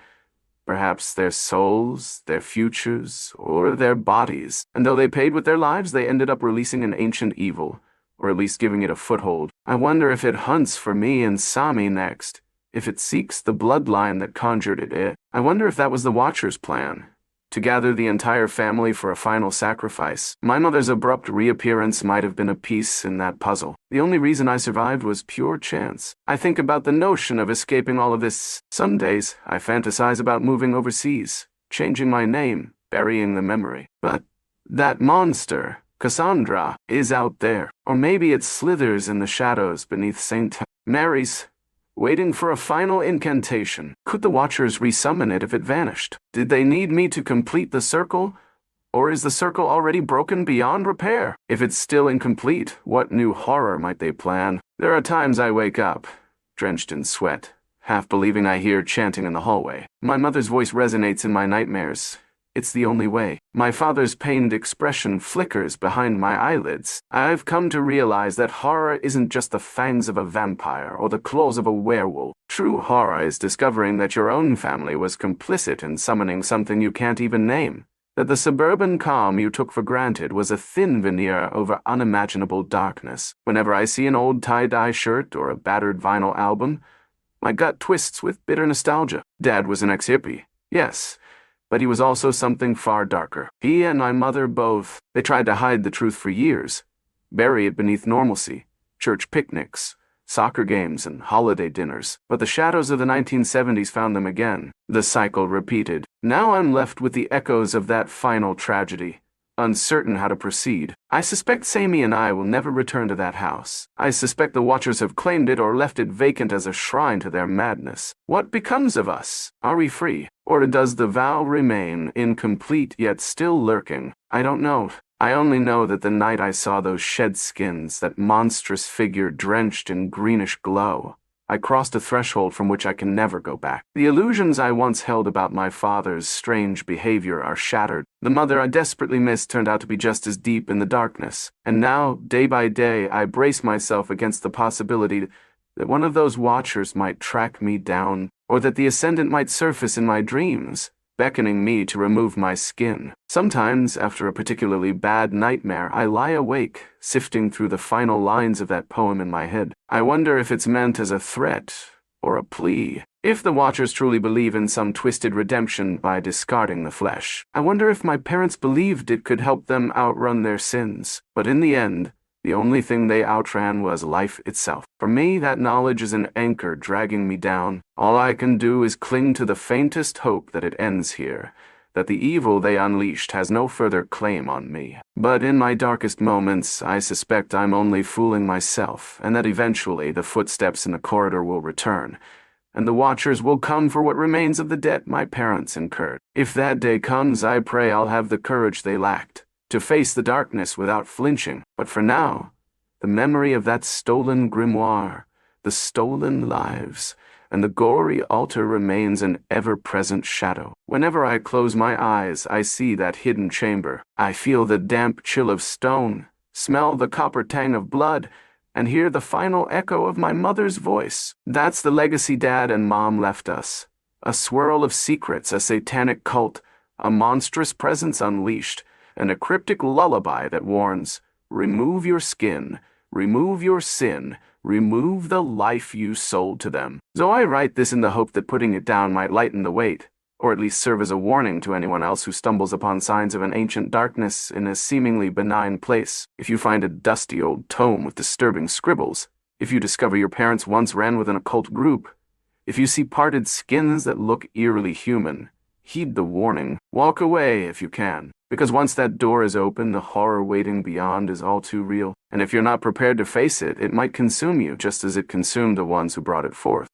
Perhaps their souls, their futures, or their bodies. And though they paid with their lives, they ended up releasing an ancient evil, or at least giving it a foothold. I wonder if it hunts for me and Sami next, if it seeks the bloodline that conjured it. I wonder if that was the Watcher's plan, to gather the entire family for a final sacrifice. My mother's abrupt reappearance might have been a piece in that puzzle. The only reason I survived was pure chance. I think about the notion of escaping all of this. Some days, I fantasize about moving overseas, changing my name, burying the memory. But that monster, Cassandra, is out there. Or maybe it slithers in the shadows beneath St. Mary's, waiting for a final incantation. Could the Watchers resummon it if it vanished? Did they need me to complete the circle? Or is the circle already broken beyond repair? If it's still incomplete, what new horror might they plan? There are times I wake up, drenched in sweat, half believing I hear chanting in the hallway. My mother's voice resonates in my nightmares. It's the only way. My father's pained expression flickers behind my eyelids. I've come to realize that horror isn't just the fangs of a vampire or the claws of a werewolf. True horror is discovering that your own family was complicit in summoning something you can't even name. That the suburban calm you took for granted was a thin veneer over unimaginable darkness. Whenever I see an old tie-dye shirt or a battered vinyl album, my gut twists with bitter nostalgia. Dad was an ex-hippie, yes, but he was also something far darker. He and my mother both. They tried to hide the truth for years, bury it beneath normalcy, church picnics, soccer games, and holiday dinners. But the shadows of the 1970s found them again. The cycle repeated. Now I'm left with the echoes of that final tragedy, uncertain how to proceed. I suspect Sammy and I will never return to that house. I suspect the Watchers have claimed it or left it vacant as a shrine to their madness. What becomes of us? Are we free? Or does the vow remain, incomplete yet still lurking? I don't know. I only know that the night I saw those shed skins, that monstrous figure drenched in greenish glow, I crossed a threshold from which I can never go back. The illusions I once held about my father's strange behavior are shattered. The mother I desperately missed turned out to be just as deep in the darkness. And now, day by day, I brace myself against the possibility that one of those watchers might track me down, or that the Ascendant might surface in my dreams, beckoning me to remove my skin. Sometimes, after a particularly bad nightmare, I lie awake, sifting through the final lines of that poem in my head. I wonder if it's meant as a threat or a plea. If the Watchers truly believe in some twisted redemption by discarding the flesh, I wonder if my parents believed it could help them outrun their sins. But in the end, the only thing they outran was life itself. For me, that knowledge is an anchor dragging me down. All I can do is cling to the faintest hope that it ends here, that the evil they unleashed has no further claim on me. But in my darkest moments, I suspect I'm only fooling myself, and that eventually the footsteps in the corridor will return, and the Watchers will come for what remains of the debt my parents incurred. If that day comes, I pray I'll have the courage they lacked, to face the darkness without flinching. But for now, the memory of that stolen grimoire, the stolen lives, and the gory altar remains an ever-present shadow. Whenever I close my eyes, I see that hidden chamber. I feel the damp chill of stone, smell the copper tang of blood, and hear the final echo of my mother's voice. That's the legacy Dad and Mom left us. A swirl of secrets, a satanic cult, a monstrous presence unleashed, and a cryptic lullaby that warns, remove your skin, remove your sin, remove the life you sold to them. So I write this in the hope that putting it down might lighten the weight, or at least serve as a warning to anyone else who stumbles upon signs of an ancient darkness in a seemingly benign place. If you find a dusty old tome with disturbing scribbles, if you discover your parents once ran with an occult group, if you see parted skins that look eerily human, heed the warning. Walk away if you can, because once that door is open, the horror waiting beyond is all too real. And if you're not prepared to face it, it might consume you just as it consumed the ones who brought it forth.